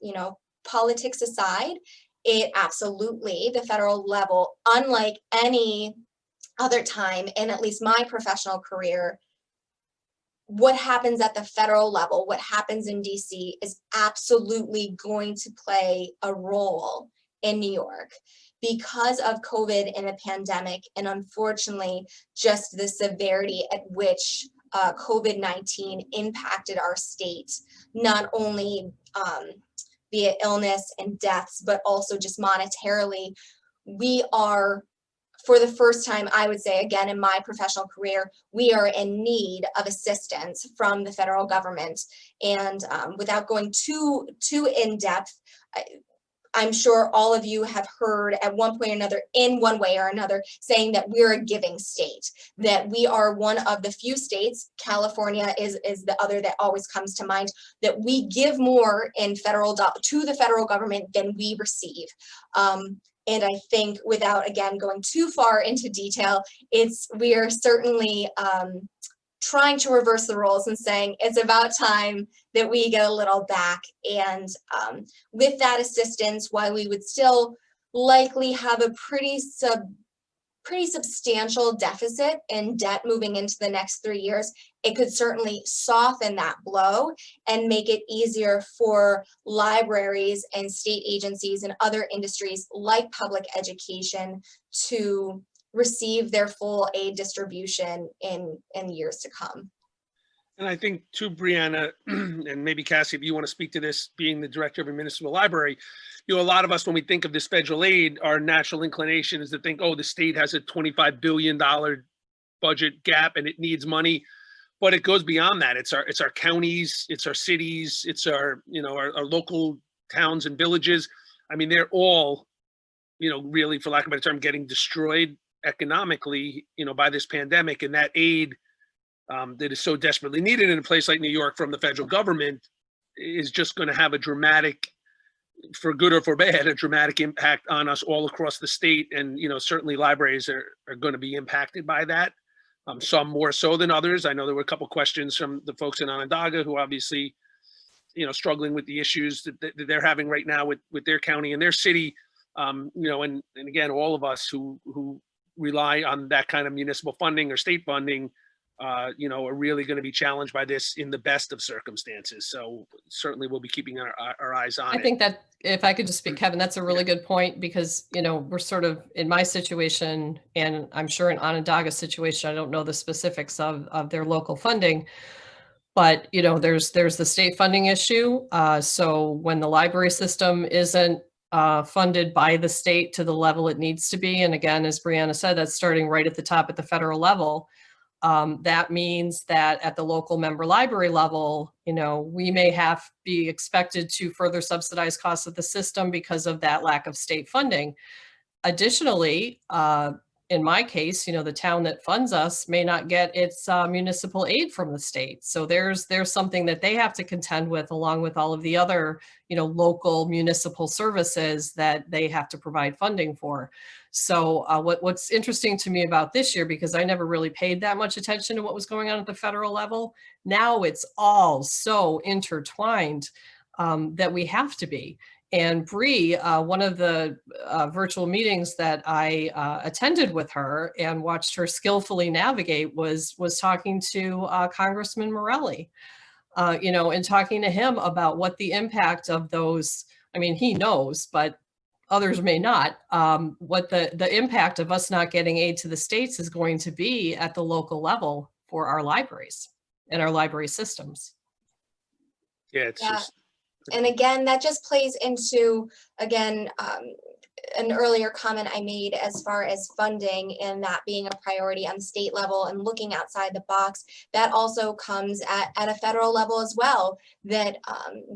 S1: you know, politics aside, it absolutely, the federal level, unlike any other time in at least my professional career, what happens at the federal level, what happens in DC is absolutely going to play a role in New York because of COVID and the pandemic, and unfortunately, just the severity at which COVID-19 impacted our state, not only via illness and deaths, but also just monetarily. We are, for the first time, I would say, again, in my professional career, we are in need of assistance from the federal government. And without going too in depth, I'm sure all of you have heard at one point or another, in one way or another, saying that we're a giving state, that we are one of the few states, California is the other that always comes to mind, that we give more in to the federal government than we receive. And I think without, again, going too far into detail, we are certainly trying to reverse the roles and saying it's about time that we get a little back. And with that assistance, while we would still likely have a pretty substantial deficit in debt moving into the next 3 years, it could certainly soften that blow and make it easier for libraries and state agencies and other industries like public education to receive their full aid distribution in years to come.
S3: And I think too, Briana, and maybe Cassie, if you want to speak to this, being the director of a municipal library, you know, a lot of us, when we think of this federal aid, our natural inclination is to think, oh, the state has a $25 billion budget gap and it needs money. But it goes beyond that. It's our counties, it's our cities, it's our, you know, our local towns and villages. I mean, they're all, you know, really, for lack of a better term, getting destroyed economically, you know, by this pandemic. And that aid that is so desperately needed in a place like New York from the federal government is just going to have a dramatic, for good or for bad, a dramatic impact on us all across the state. And, you know, certainly libraries are going to be impacted by that. Some more so than others. I know there were a couple questions from the folks in Onondaga who obviously, you know, struggling with the issues that they're having right now with their county and their city. You know, and again, all of us who rely on that kind of municipal funding or state funding, you know, are really going to be challenged by this in the best of circumstances. So certainly we'll be keeping our eyes on it.
S2: I think that if I could just speak, Kevin, that's a really good point because, you know, we're sort of in my situation, and I'm sure in Onondaga's situation, I don't know the specifics of their local funding, but, you know, there's the state funding issue. So when the library system isn't funded by the state to the level it needs to be, and again, as Briana said, that's starting right at the top at the federal level. That means that at the local member library level, you know, we may be expected to further subsidize costs of the system because of that lack of state funding. Additionally, in my case, you know, the town that funds us may not get its municipal aid from the state. So there's something that they have to contend with along with all of the other, you know, local municipal services that they have to provide funding for. So what's interesting to me about this year, because I never really paid that much attention to what was going on at the federal level, now it's all so intertwined that we have to be. And Bree, one of the virtual meetings that I attended with her and watched her skillfully navigate was talking to Congressman Morelli, you know, and talking to him about what the impact of those, I mean, he knows, but others may not, what the impact of us not getting aid to the states is going to be at the local level for our libraries and our library systems.
S3: Yeah, it's just.
S1: And again, that just plays into, again, an earlier comment I made as far as funding and that being a priority on the state level and looking outside the box, that also comes at a federal level as well, that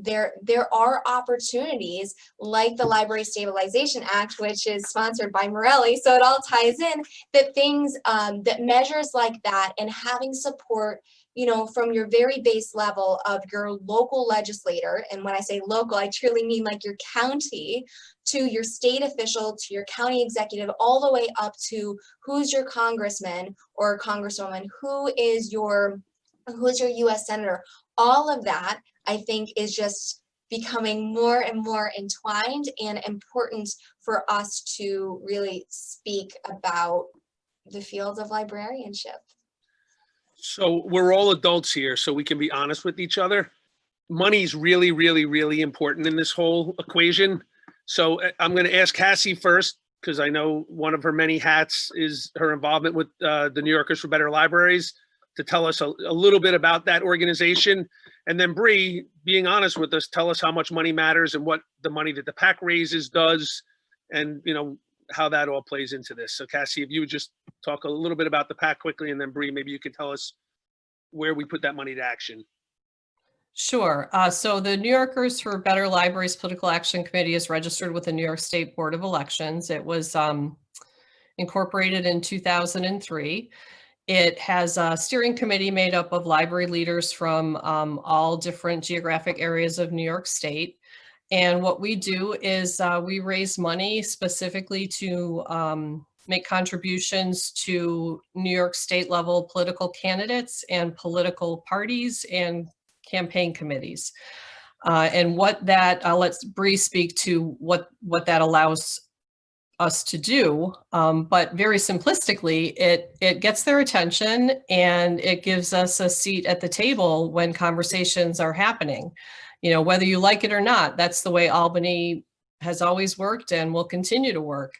S1: there are opportunities like the Library Stabilization Act, which is sponsored by Morelli, so it all ties in, that things, that measures like that and having support, you know, from your very base level of your local legislator, and when I say local, I truly mean like your county, to your state official, to your county executive, all the way up to who's your congressman or congresswoman, who is your US senator. All of that, I think, is just becoming more and more entwined and important for us to really speak about the field of librarianship.
S3: So we're all adults here, so we can be honest with each other. Money's really, really, really important in this whole equation. So I'm going to ask Cassie first, because I know one of her many hats is her involvement with the New Yorkers for Better Libraries, to tell us a little bit about that organization. And then Bree, being honest with us, tell us how much money matters and what the money that the PAC raises does, and you know how that all plays into this. So Cassie, if you would just talk a little bit about the PAC quickly, and then Bree, maybe you could tell us where we put that money to action.
S2: Sure. So the New Yorkers for Better Libraries Political Action Committee is registered with the New York State Board of Elections. It was incorporated in 2003. It has a steering committee made up of library leaders from all different geographic areas of New York State. And what we do is we raise money specifically to make contributions to New York State level political candidates and political parties and campaign committees. And what that, I'll let Bree speak to what that allows us to do. But very simplistically, it gets their attention and it gives us a seat at the table when conversations are happening. You know, whether you like it or not, that's the way Albany has always worked and will continue to work.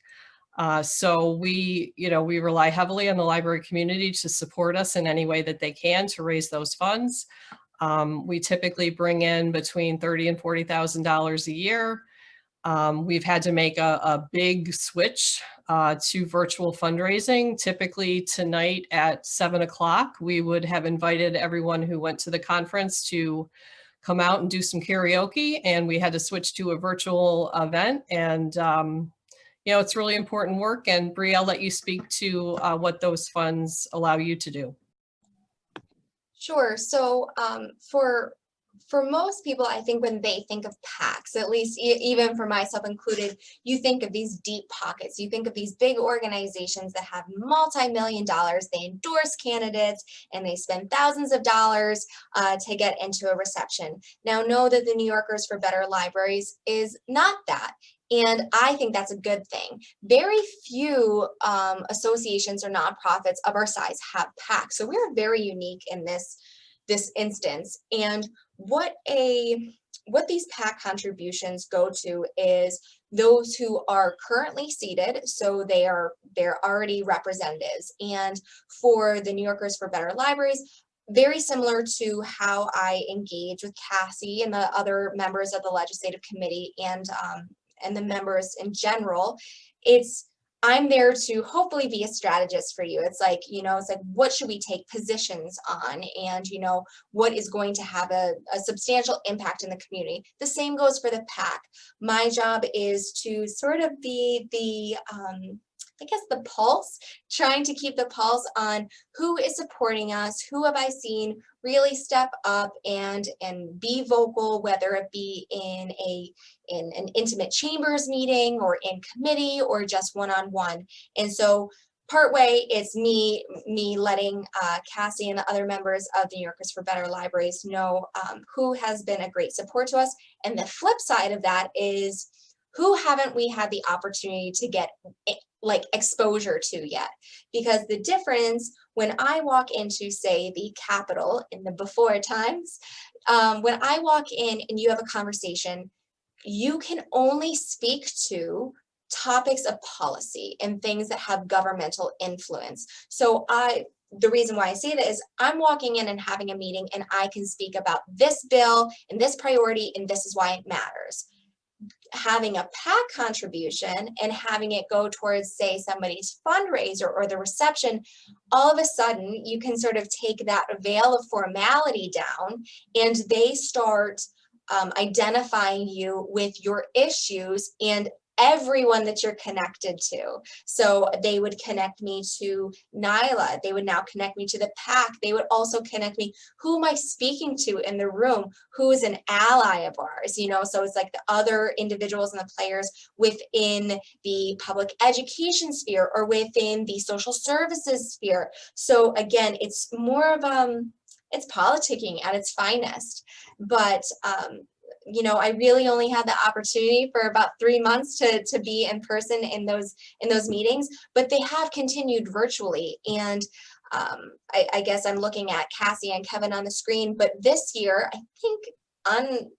S2: So we rely heavily on the library community to support us in any way that they can to raise those funds. We typically bring in between $30,000 and $40,000 a year. We've had to make a big switch to virtual fundraising. Typically tonight at 7 o'clock, we would have invited everyone who went to the conference to come out and do some karaoke, and we had to switch to a virtual event. And you know, it's really important work. And Bree, I'll let you speak to what those funds allow you to do.
S1: Sure. So for most people, I think when they think of PACs, at least even for myself included, you think of these deep pockets. You think of these big organizations that have multi-million dollars. They endorse candidates and they spend thousands of dollars to get into a reception. Now, know that the New Yorkers for Better Libraries is not that. And I think that's a good thing. Very few associations or nonprofits of our size have PACs. So we're very unique in this instance. And what these PAC contributions go to is those who are currently seated, so they're already representatives. And for the New Yorkers for Better Libraries, very similar to how I engage with Cassie and the other members of the legislative committee and the members in general, I'm there to hopefully be a strategist for you. It's like, what should we take positions on, and, what is going to have a substantial impact in the community. The same goes for the PAC. My job is to sort of be the pulse, trying to keep the pulse on who is supporting us, who have I seen really step up and be vocal, whether it be in an intimate chambers meeting or in committee or just one-on-one. And so partway, it's me letting Cassie and the other members of the New Yorkers for Better Libraries know who has been a great support to us. And the flip side of that is, who haven't we had the opportunity to get exposure to yet? Because the difference when I walk into, say, the Capitol in the before times, when I walk in and you have a conversation, you can only speak to topics of policy and things that have governmental influence. So the reason why I say that is I'm walking in and having a meeting and I can speak about this bill and this priority and this is why it matters. having a PAC contribution and having it go towards, say, somebody's fundraiser or the reception, all of a sudden you can sort of take that veil of formality down, and they start identifying you with your issues and everyone that you're connected to. So they would connect me to NYLA. They would now connect me to the PAC. They would also connect me, who am I speaking to in the room? Who is an ally of ours? You know, so it's like the other individuals and the players within the public education sphere or within the social services sphere. So again, it's more of it's politicking at its finest. But you know, I really only had the opportunity for about 3 months to be in person in those meetings, but they have continued virtually. And I guess I'm looking at Cassie and Kevin on the screen, but this year, I think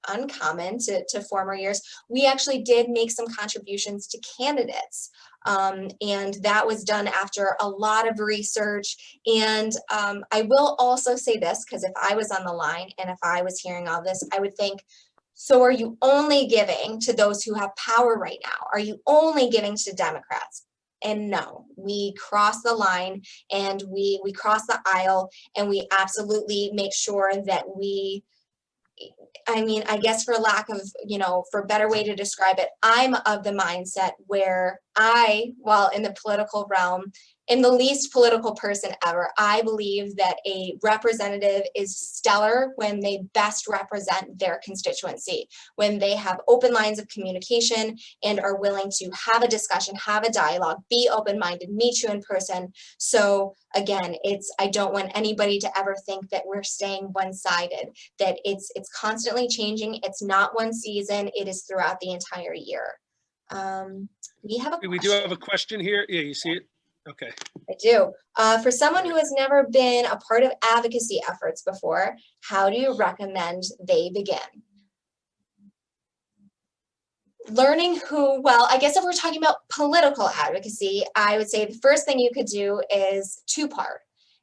S1: uncommon to former years, we actually did make some contributions to candidates. And that was done after a lot of research. And I will also say this, because if I was on the line and if I was hearing all this, I would think, so are you only giving to those who have power right now? Are you only giving to Democrats? And no, we cross the line and we cross the aisle, and we absolutely make sure that we, I mean, I guess for lack of, you know, for a better way to describe it, I'm of the mindset where while in the political realm, in the least political person ever, I believe that a representative is stellar when they best represent their constituency, when they have open lines of communication and are willing to have a discussion, have a dialogue, be open-minded, meet you in person. So again, I don't want anybody to ever think that we're staying one-sided, that it's constantly changing. It's not one season, it is throughout the entire year. We have a question.
S3: We do have a question here. Yeah, you see it? Okay.
S1: I do. For someone who has never been a part of advocacy efforts before, how do you recommend they begin? Learning well, I guess if we're talking about political advocacy, I would say the first thing you could do is two-part,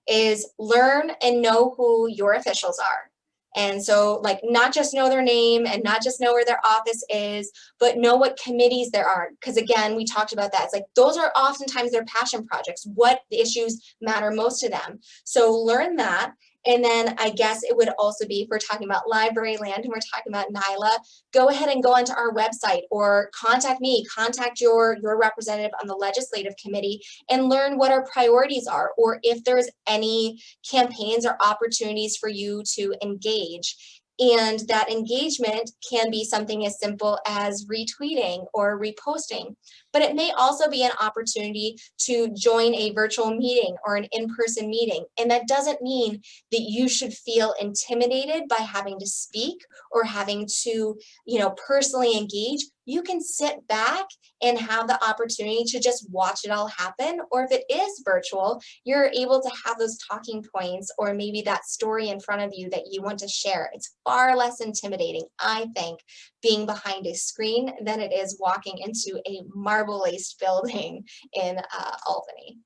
S1: is learn and know who your officials are. And so like not just know their name and not just know where their office is, but know what committees there are. Because again, we talked about that. It's like those are oftentimes their passion projects, what issues matter most to them. So learn that. And then I guess it would also be, if we're talking about library land and we're talking about NYLA, go ahead and go onto our website or contact me, contact your representative on the legislative committee and learn what our priorities are, or if there's any campaigns or opportunities for you to engage. And that engagement can be something as simple as retweeting or reposting, but it may also be an opportunity to join a virtual meeting or an in-person meeting. And that doesn't mean that you should feel intimidated by having to speak or having to, you know, personally engage. You can sit back and have the opportunity to just watch it all happen. Or if it is virtual, you're able to have those talking points or maybe that story in front of you that you want to share. It's far less intimidating, I think, being behind a screen than it is walking into a marble-laced building in Albany.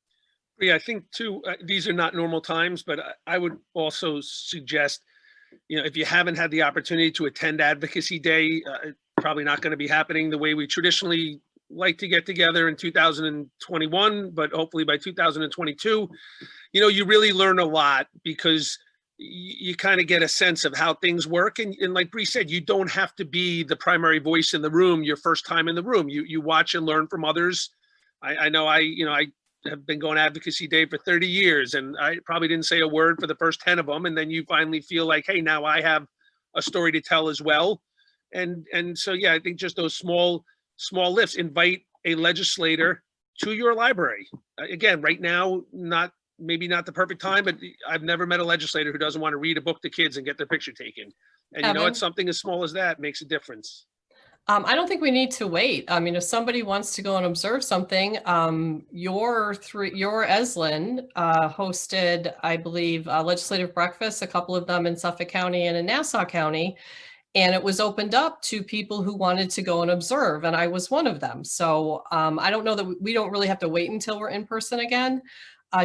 S3: Yeah, I think too, these are not normal times, but I would also suggest, you know, if you haven't had the opportunity to attend Advocacy Day, probably not going to be happening the way we traditionally like to get together in 2021, but hopefully by 2022, you know, you really learn a lot because you kind of get a sense of how things work. And like Bree said, you don't have to be the primary voice in the room your first time in the room. You watch and learn from others. I know I have been going Advocacy Day for 30 years and I probably didn't say a word for the first 10 of them. And then you finally feel like, hey, now I have a story to tell as well. And so, yeah, I think just those small lifts, invite a legislator to your library. Again, right now, maybe not the perfect time, but I've never met a legislator who doesn't want to read a book to kids and get their picture taken. And you know what? Something as small as that makes a difference.
S2: I don't think we need to wait. I mean, if somebody wants to go and observe something, your Eslin hosted, I believe, legislative breakfasts, a couple of them in Suffolk County and in Nassau County. And it was opened up to people who wanted to go and observe, and I was one of them. So I don't know that we don't really have to wait until we're in person again.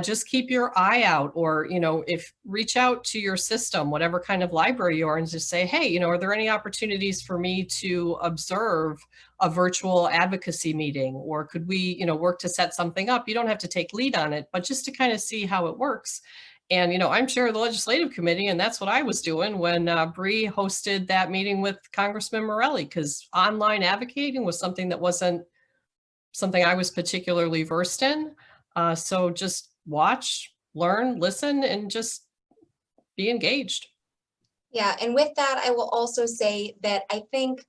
S2: just keep your eye out, or, if reach out to your system, whatever kind of library you are, and just say, hey, are there any opportunities for me to observe a virtual advocacy meeting? Or could we, work to set something up? You don't have to take lead on it, but just to kind of see how it works. And, I'm chair of the legislative committee, and that's what I was doing when Bree hosted that meeting with Congressman Morelli, because online advocating was something that wasn't something I was particularly versed in. So just watch, learn, listen, and just be engaged.
S1: Yeah, and with that, I will also say that I think,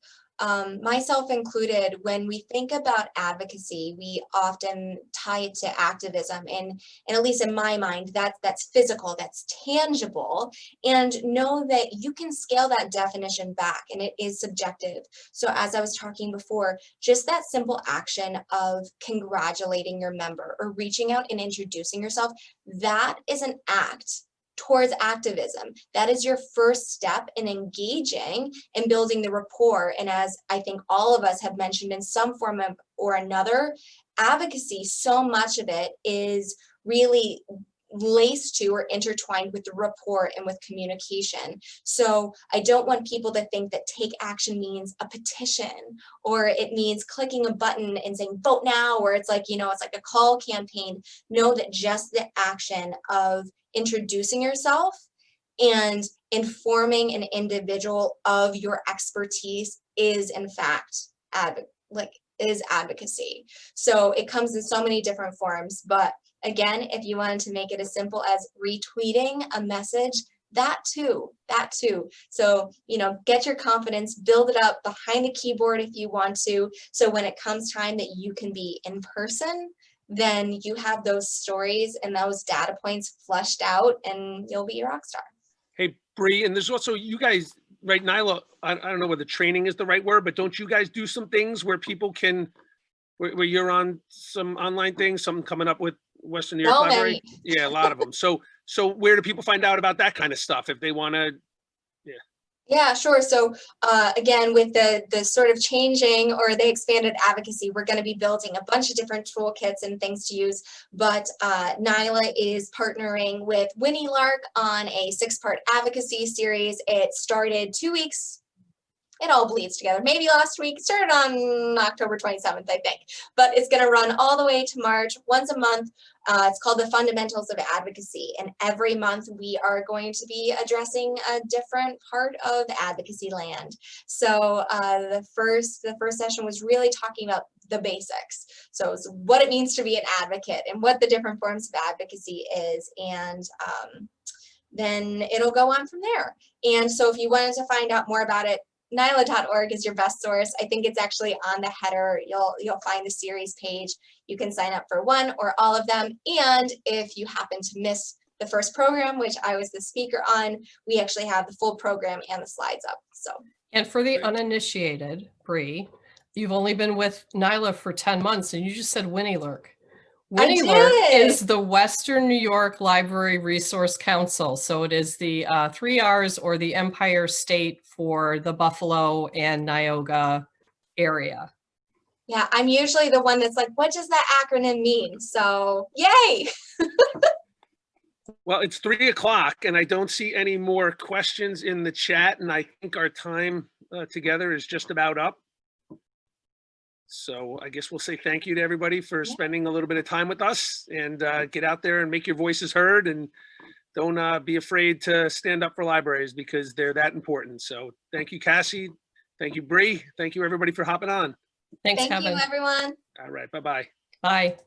S1: myself included, when we think about advocacy, we often tie it to activism, and at least in my mind, that's physical, that's tangible, and know that you can scale that definition back, and it is subjective. So as I was talking before, just that simple action of congratulating your member or reaching out and introducing yourself, that is an act towards activism. That is your first step in engaging and building the rapport. And as I think all of us have mentioned in some form of or another, advocacy, so much of it is really laced to or intertwined with the rapport and with communication. So I don't want people to think that take action means a petition, or it means clicking a button and saying vote now, or it's like, it's like a call campaign. Know that just the action of introducing yourself and informing an individual of your expertise is in fact advocacy. So it comes in so many different forms, but again, if you wanted to make it as simple as retweeting a message, that too. So, get your confidence, build it up behind the keyboard if you want to. So when it comes time that you can be in person, then you have those stories and those data points flushed out, and you'll be your rock star.
S3: Hey, Bree, and there's also, you guys, right, NYLA, I don't know whether training is the right word, but don't you guys do some things where people can, where you're on some online things, something coming up with Western New York Library? Yeah, a lot of them. So where do people find out about that kind of stuff if they want to?
S1: Yeah, sure. So again, with the sort of changing or the expanded advocacy, we're going to be building a bunch of different toolkits and things to use. But NYLA is partnering with Winnie Lark on a 6-part advocacy series. It started 2 weeks. It all bleeds together. Maybe last week, started on October 27th, I think, but it's going to run all the way to March, once a month. It's called The Fundamentals of Advocacy, and every month we are going to be addressing a different part of advocacy land. So the first session was really talking about the basics. So it's what it means to be an advocate and what the different forms of advocacy is, and then it'll go on from there. And so if you wanted to find out more about it, NYLA.org is your best source. I think it's actually on the header. You'll find the series page. You can sign up for one or all of them. And if you happen to miss the first program, which I was the speaker on, we actually have the full program and the slides up. So.
S2: And for the uninitiated, Bree, you've only been with NYLA for 10 months, and you just said Winnie Lark. Winnie Lark is the Western New York Library Resource Council. So it is the 3 R's, or the Empire State for the Buffalo and Neoga area.
S1: Yeah, I'm usually the one that's like, what does that acronym mean? So yay.
S3: Well, it's 3 o'clock and I don't see any more questions in the chat, and I think our time together is just about up. So I guess we'll say thank you to everybody for spending a little bit of time with us, and get out there and make your voices heard, and don't be afraid to stand up for libraries, because they're that important. So thank you, Cassie. Thank you, Bree. Thank you, everybody, for hopping on.
S2: Thanks, Kevin.
S1: Thank you, everyone.
S3: All right. Bye-bye.
S2: Bye.